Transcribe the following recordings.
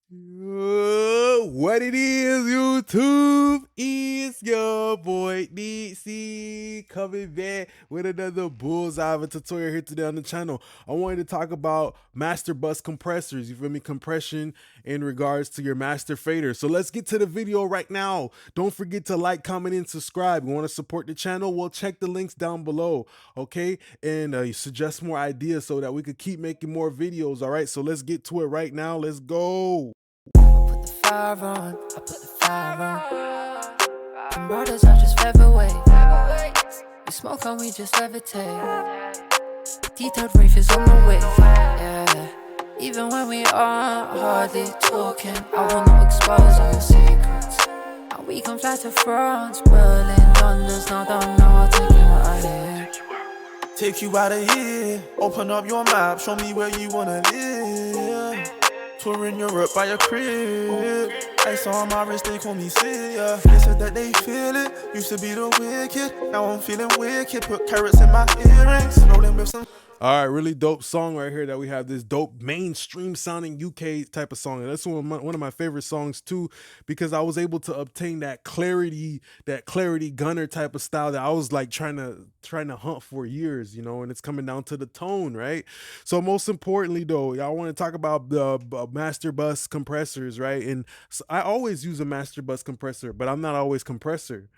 What it is, YouTube, is your boy DC coming back with another bullseye of a tutorial here today on the channel. I wanted to talk about master bus compressors, you feel me, compression in regards to your master fader. So let's get to the video right now. Don't forget to like, comment, and subscribe. You want to support the channel? Well, check the links down below, okay? And suggest more ideas so that we could keep making more videos, all right? So let's get to it right now. Let's go. Put the fire on, I put the fire on. The murders are just featherweight. We smoke and we just levitate. Detailed reef is on the way, yeah. Even when we aren't hardly talking, I will not expose all your secrets. And we can fly to France, Berlin, London's now don't know I'll take you out of here. Take you out of here, open up your map, show me where you wanna live. Touring Europe by a crib, ice on my wrist, they call me Sia. They said that they feel it, used to be the wicked, now I'm feeling wicked. Put carrots in my earrings, rolling with some. All right, really dope song right here that we have, this dope mainstream sounding UK type of song. And that's one of my favorite songs too, because I was able to obtain that clarity gunner type of style that I was like trying to hunt for years, you know, and it's coming down to the tone, right? So most importantly though, I want to talk about the master bus compressors, right? And so I always use a master bus compressor, but I'm not always compressing.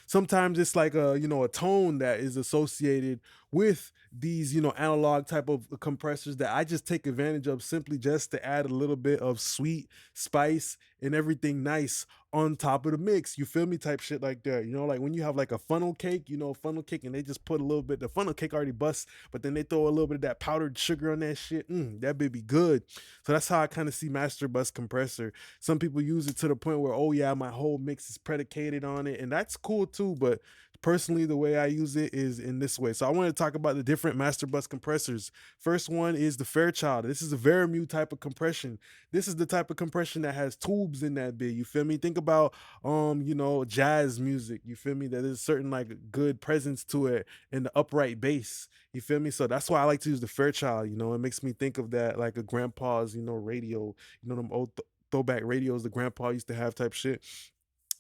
Sometimes it's like a tone that is associated with these analog type of compressors that I just take advantage of simply just to add a little bit of sweet spice and everything nice on top of the mix, you feel me, type shit like that. Like when you have like a funnel cake, funnel cake, and they just put a little bit, the funnel cake already busts, but then they throw a little bit of that powdered sugar on that shit. That baby good. So that's how I kind of see master bus compressor. Some people use it to the point where, oh yeah, my whole mix is predicated on it, and that's cool too, but personally the way I use it is in this way. So I want to talk about the different master bus compressors. First one is the Fairchild. This is a Verimute type of compression. This is the type of compression that has tubes in that bit, you feel me? Think about jazz music, you feel me, that there's a certain like good presence to it in the upright bass, you feel me? So that's why I like to use the Fairchild. It makes me think of that, like a grandpa's radio, them old throwback radios the grandpa used to have type shit.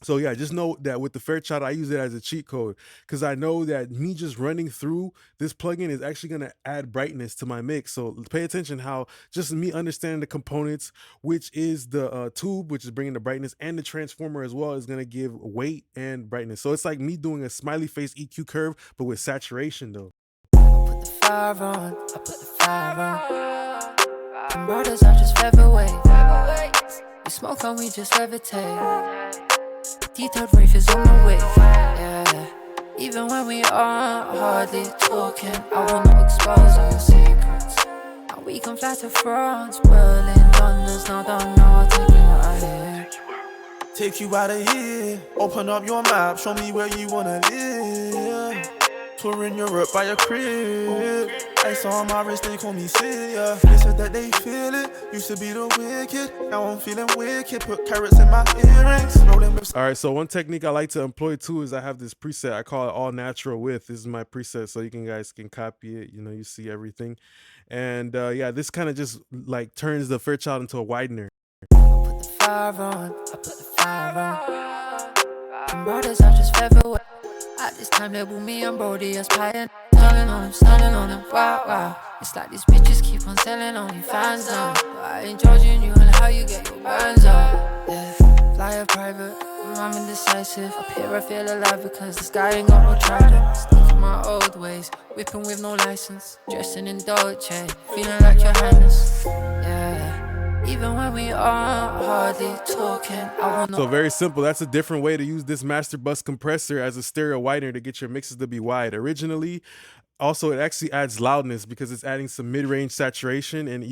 So yeah, just know that with the Fairchild, I use it as a cheat code because I know that me just running through this plugin is actually going to add brightness to my mix. So pay attention how just me understanding the components, which is the tube, which is bringing the brightness, and the transformer as well is going to give weight and brightness. So it's like me doing a smiley face EQ curve, but with saturation though. Put the fire on, I put the fire on. The murders are just featherweight. We smoke and we just levitate. Detailed reef is on the way, yeah. Even when we aren't hardly talking, I will not expose all your secrets. And we can fly to France, Berlin, London's now don't know I'll take you out of here. Take you out of here, open up your map, show me where you wanna live. Touring Europe by a crib, ice on my wrist, they call me Sia. They said that they feel it, used to be the wicked, now I'm feeling wicked. Put carrots in my earrings, rolling with. All right, so one technique I like to employ too is I have this preset. I call it all natural width. This is my preset, so you guys can copy it. You see everything, and yeah, this kind of just like turns the Fairchild into a widener. Put the fire on, I put the fire on. The murders are just featherweight. At this time, label me and Brody as pioneer. Stunning on them, wow, wow. It's like these bitches keep on selling only fans now. But I ain't judging you and how you get your burns out. Yeah, fly a private, I'm indecisive. Up here I feel alive because this guy ain't got no trident. Stuck in my old ways, whipping with no license. Dressing in Dolce, feeling like your highness. Yeah. Even when we aren't hardly talking, I will not. So very simple. That's a different way to use this master bus compressor as a stereo widener to get your mixes to be wide. Originally, also it actually adds loudness because it's adding some mid-range saturation, and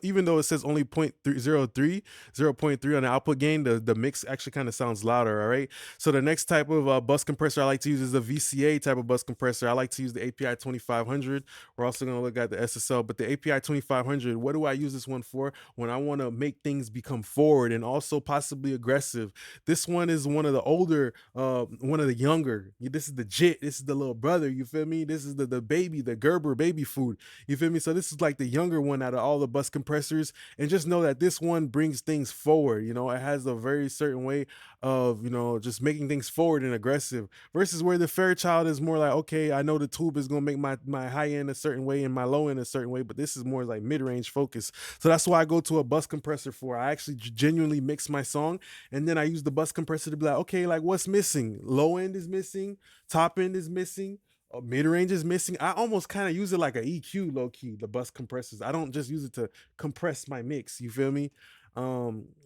even though it says only 0.3 on the output gain, the mix actually kind of sounds louder. All right, so the next type of bus compressor I like to use is a VCA type of bus compressor. I like to use the API 2500. We're also going to look at the SSL, but the API 2500, what do I use this one for? When I want to make things become forward and also possibly aggressive. This one is one of the older, one of the younger. This is the JIT, this is the little brother, you feel me? This is the baby, the Gerber baby food. You feel me? So this is like the younger one out of all the bus compressors. And just know that this one brings things forward. You know, it has a very certain way of, you know, just making things forward and aggressive, versus where the Fairchild is more like, okay, I know the tube is going to make my high end a certain way and my low end a certain way, but this is more like mid-range focus. So that's why I go to a bus compressor for. I actually genuinely mix my song, and then I use the bus compressor to be like, okay, like what's missing? Low end is missing, top end is missing, mid-range is missing. I almost kind of use it like a EQ, low-key, the bus compressors. I don't just use it to compress my mix, you feel me?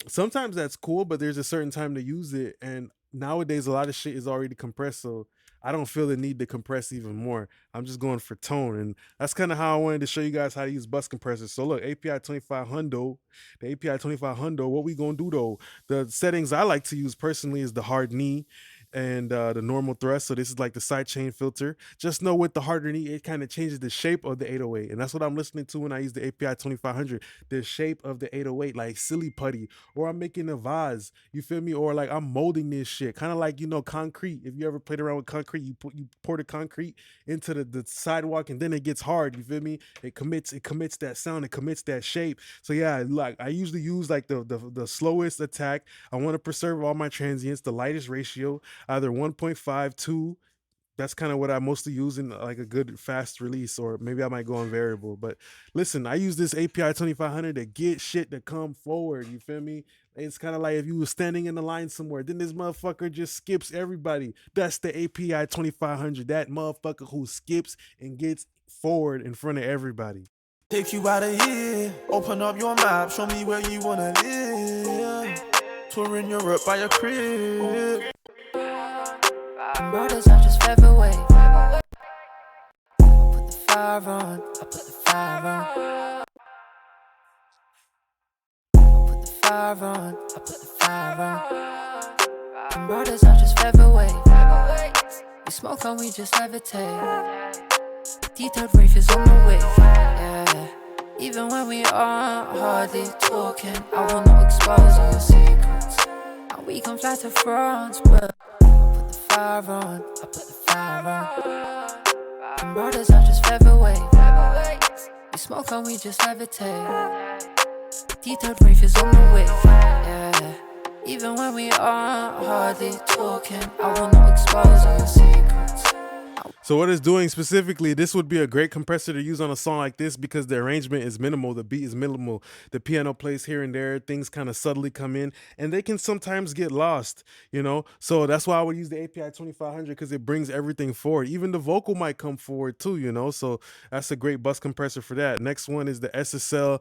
Sometimes that's cool, but there's a certain time to use it, and nowadays a lot of shit is already compressed, so I don't feel the need to compress even more. I'm just going for tone, and that's kind of how I wanted to show you guys how to use bus compressors. So look, API 25 hundo, the API 25 hundo, what we gonna do though? The settings I like to use personally is the hard knee and the normal thrust. So this is like the side chain filter. Just know with the harder knee, it kind of changes the shape of the 808. And that's what I'm listening to when I use the API 2500. The shape of the 808, like silly putty, or I'm making a vase, you feel me? Or like I'm molding this shit. Kind of like, you know, concrete. If you ever played around with concrete, you pour the concrete into the sidewalk and then it gets hard, you feel me? It commits that sound, it commits that shape. So yeah, like I usually use like the slowest attack. I want to preserve all my transients, the lightest ratio, either 1.5, 2. That's kind of what I mostly use in like a good fast release, or maybe I might go on variable. But listen, I use this API 2500 to get shit to come forward. You feel me? It's kind of like if you were standing in the line somewhere, then this motherfucker just skips everybody. That's the API 2500. That motherfucker who skips and gets forward in front of everybody. Take you out of here, open up your map, show me where you wanna live. Touring Europe by your crib. Brothers are just featherweight. I put the fire on, I put the fire on. I put the fire on, I put the fire on. Brothers are just featherweight. We smoke and we just levitate. Detailed brief is on the way. Yeah. Even when we aren't hardly talking, I wanna expose all your secrets. And we can fly to France, but fire on, I put the fire on. Brothers are just featherweight. We smoke and we just levitate. Detailed brief is on the way. Yeah. Even when we aren't hardly talking, I wanna expose all your secrets. So what it's doing specifically, this would be a great compressor to use on a song like this because the arrangement is minimal, the beat is minimal, the piano plays here and there, things kind of subtly come in, and they can sometimes get lost, you know? So that's why I would use the API 2500 because it brings everything forward. Even the vocal might come forward too, you know? So that's a great bus compressor for that. Next one is the SSL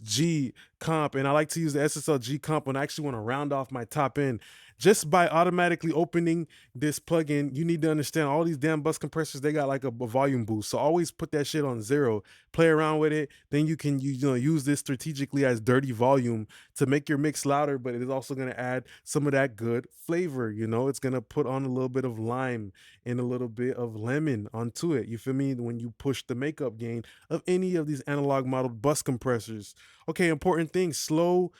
G-Comp, and I like to use the SSL G-Comp when I actually want to round off my top end. Just by automatically opening this plugin, you need to understand all these damn bus compressors, they got like a volume boost. So always put that shit on 0, play around with it. Then you can use this strategically as dirty volume to make your mix louder, but it is also going to add some of that good flavor. You know, it's going to put on a little bit of lime and a little bit of lemon onto it. You feel me? When you push the makeup gain of any of these analog modeled bus compressors. Okay, important thing, slow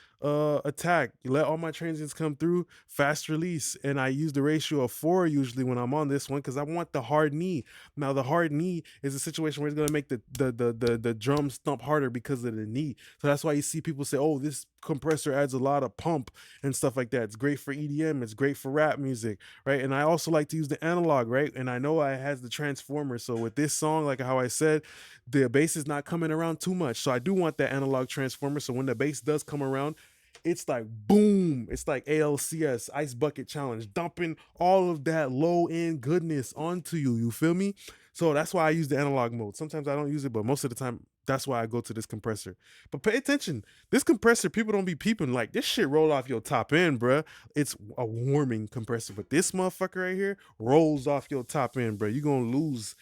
attack. You let all my transients come through, fast release, and I use the ratio of 4 usually when I'm on this one because I want the hard knee. Now the hard knee is a situation where it's gonna make the drums thump harder because of the knee. So that's why you see people say, oh, this compressor adds a lot of pump and stuff like that. It's great for EDM, it's great for rap music, right? And I also like to use the analog, right? And I know it has the transformer. So with this song, like how I said, the bass is not coming around too much. So I do want that analog transformer. So when the bass does come around, it's like boom, it's like ALCS, Ice Bucket Challenge, dumping all of that low end goodness onto you. You feel me? So that's why I use the analog mode. Sometimes I don't use it, but most of the time, that's why I go to this compressor. But pay attention, this compressor, people don't be peeping like this shit roll off your top end, bruh. It's a warming compressor, but this motherfucker right here rolls off your top end, bruh. You're gonna lose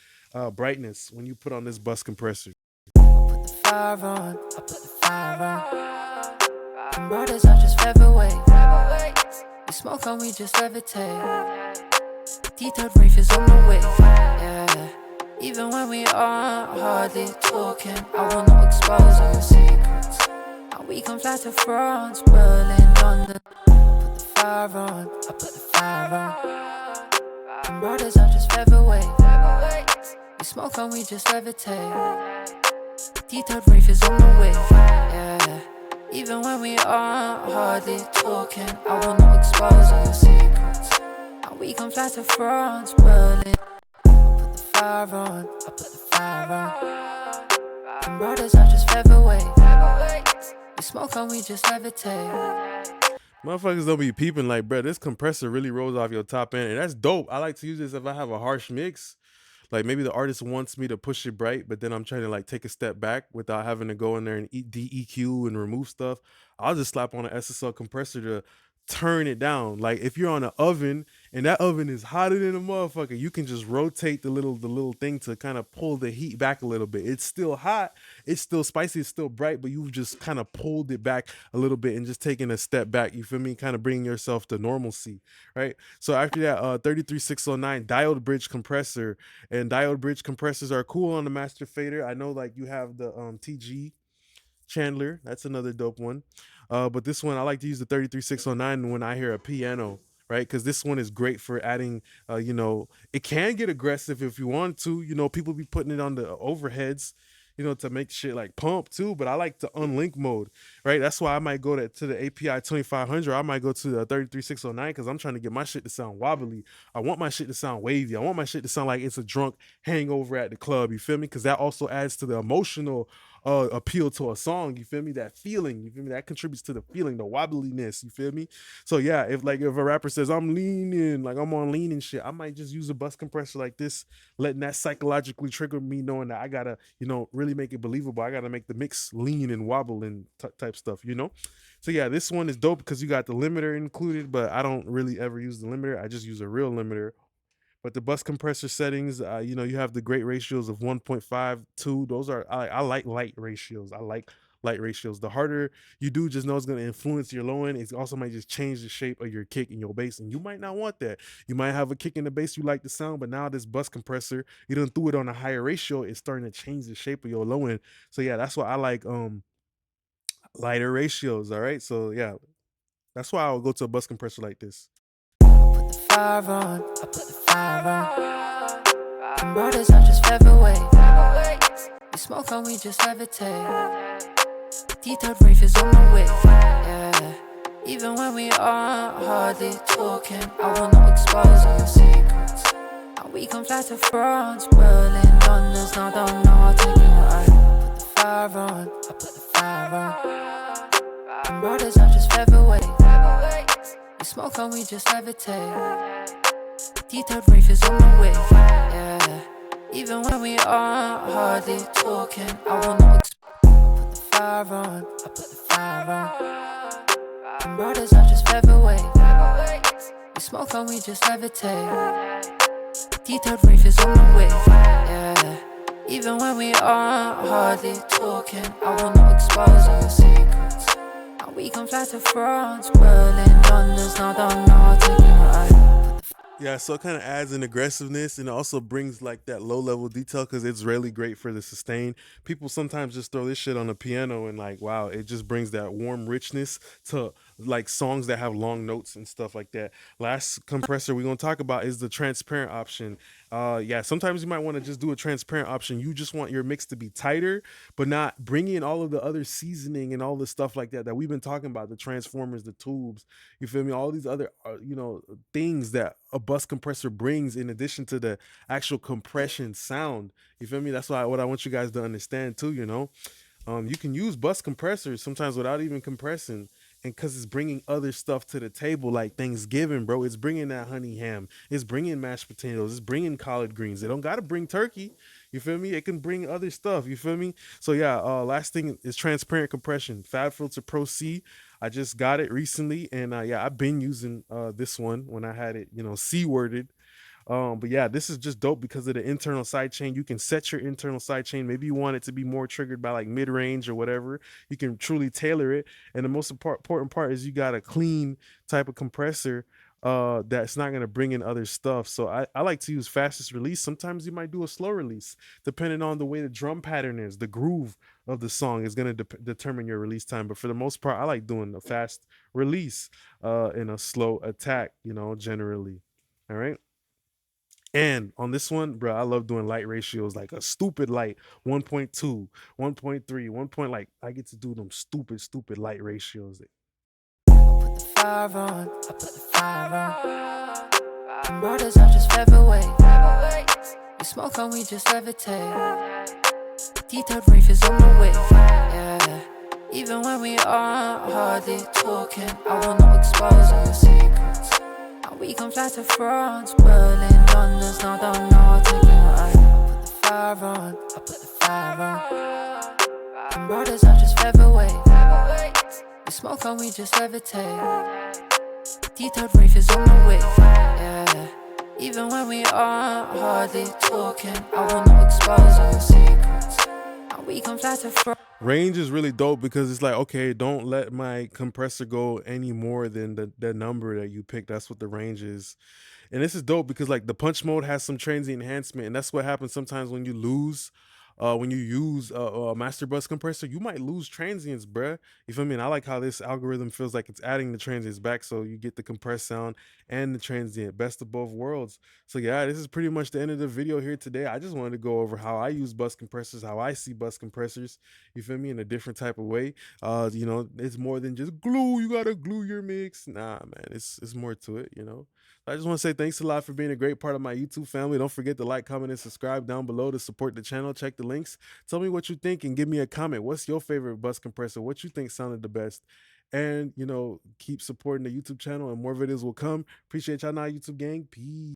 brightness when you put on this bus compressor. I put the fire on, I put the fire on. Brothers are just featherweight. We smoke and we just levitate. Detailed brief is on the way. Yeah. Even when we aren't hardly talking, I wanna expose all your secrets. And we can fly to France, Berlin, London. I put the fire on, I put the fire on. Brothers are just featherweight. We smoke and we just levitate. Detailed rave is on the way, yeah. Even when we aren't hardly talking, I will not expose all your secrets. And we can fly to France, Berlin. Put the fire on, I put the fire on. And brothers are just featherweight. We smoke and we just levitate. Motherfuckers don't be peeping like, bro, this compressor really rolls off your top end. And that's dope. I like to use this if I have a harsh mix. Like maybe the artist wants me to push it bright, but then I'm trying to like take a step back without having to go in there and DEQ and remove stuff. I'll just slap on an SSL compressor to turn it down. Like if you're on an oven and that oven is hotter than a motherfucker, you can just rotate the little thing to kind of pull the heat back a little bit. It's still hot, it's still spicy, it's still bright, but you've just kind of pulled it back a little bit and just taking a step back. You feel me? Kind of bringing yourself to normalcy, right? So after that, 33609 diode bridge compressor, and diode bridge compressors are cool on the master fader. I know like you have the TG Chandler. That's another dope one. But this one, I like to use the 33609 when I hear a piano, right? Because this one is great for adding, it can get aggressive if you want to. People be putting it on the overheads, to make shit like pump too. But I like the unlink mode, right? That's why I might go to the API 2500. I might go to the 33609 because I'm trying to get my shit to sound wobbly. I want my shit to sound wavy. I want my shit to sound like it's a drunk hangover at the club. You feel me? Because that also adds to the emotional appeal to a song. You feel me? That feeling. You feel me? That contributes to the feeling, the wobbliness. You feel me? So yeah, if a rapper says I'm leaning, like I'm on lean and shit, I might just use a bus compressor like this, letting that psychologically trigger me, knowing that I gotta, really make it believable. I gotta make the mix lean and wobble and type stuff. So yeah, this one is dope because you got the limiter included, but I don't really ever use the limiter. I just use a real limiter. But the bus compressor settings, you have the great ratios of 1.5, 2. Those are, I like light ratios. I like light ratios. The harder you do, just know it's going to influence your low end. It also might just change the shape of your kick and your bass, and you might not want that. You might have a kick in the bass you like the sound, but now this bus compressor, you done threw it on a higher ratio, it's starting to change the shape of your low end. So yeah, that's why I like lighter ratios. All right, so yeah, that's why I would go to a bus compressor like this. Put the fire on, I put the fire on. And brothers are just featherweight. We smoke and we just levitate. Detailed rave is on the way, yeah. Even when we aren't hardly talking, I will not expose all your secrets. And we can fly to France, Berlin, London's now don't know I'll take you right. Put the fire on, I put the fire on. And brothers are just featherweight. We smoke and we just levitate. Detailed rave is on the way, yeah. Even when we aren't hardly talking, I will not expose. Put the fire on, I put the fire on. And brothers are just featherweight. We smoke and we just levitate. Detailed rave is on the way, yeah. Even when we aren't hardly talking, I will not expose all your secrets. And we can fly to France, Berlin, London's now don't know I'll take you right. Yeah, so it kind of adds an aggressiveness, and it also brings like that low level detail because it's really great for the sustain. People sometimes just throw this shit on the piano and like, wow, it just brings that warm richness to like songs that have long notes and stuff like that. Last compressor we're gonna talk about is the transparent option. Yeah, sometimes you might want to just do a transparent option. You just want your mix to be tighter, but not bring in all of the other seasoning and all the stuff like that we've been talking about, the transformers, the tubes, you feel me? All these other, things that a bus compressor brings in addition to the actual compression sound. You feel me? That's what I want you guys to understand too, you can use bus compressors sometimes without even compressing, and because it's bringing other stuff to the table, like Thanksgiving, bro. It's bringing that honey ham. It's bringing mashed potatoes. It's bringing collard greens. They don't got to bring turkey. You feel me? It can bring other stuff. You feel me? So yeah, last thing is transparent compression. Fab Filter Pro C. I just got it recently, and yeah, I've been using this one when I had it, C-worded. But yeah, this is just dope because of the internal sidechain. You can set your internal sidechain. Maybe you want it to be more triggered by like mid-range or whatever. You can truly tailor it. And the most important part is you got a clean type of compressor that's not going to bring in other stuff. So I like to use fastest release. Sometimes you might do a slow release depending on the way the drum pattern is. The groove of the song is going to determine your release time. But for the most part, I like doing a fast release and a slow attack, generally. All right. And on this one, bro, I love doing light ratios like a stupid light 1.2, 1.3, 1 point. Like I get to do them stupid light ratios. Put the fire on, I put the fire on. Them brothers are just featherweight. We smoke and we just levitate. Detailed reef is on the way, yeah. Even when we aren't hardly talking, I will not expose all your secrets. And we can fly to France, Berlin, London's now don't know how to take it. I put the fire on, I put the fire on. Them brothers are just featherweight. We smoke and we just levitate. Detailed reef is on the way, yeah. Even when we aren't hardly talking, I will not expose all your secrets. And we can fly to France. Range is really dope because it's like, okay, don't let my compressor go any more than the number that you pick. That's what the range is. And this is dope because like the punch mode has some transient enhancement, and that's what happens sometimes when you lose. When you use a master bus compressor, you might lose transients, bruh. You feel me? And I like how this algorithm feels like it's adding the transients back, so you get the compressed sound and the transient, best of both worlds. So yeah, this is pretty much the end of the video here today. I just wanted to go over how I use bus compressors, how I see bus compressors. You feel me? In a different type of way. You know, it's more than just glue. You gotta glue your mix. Nah, man, it's more to it. You know. I just want to say thanks a lot for being a great part of my YouTube family. Don't forget to like, comment, and subscribe down below to support the channel. Check the links. Tell me what you think and give me a comment. What's your favorite bus compressor? What you think sounded the best? And, you know, keep supporting the YouTube channel and more videos will come. Appreciate y'all now, YouTube gang. Peace.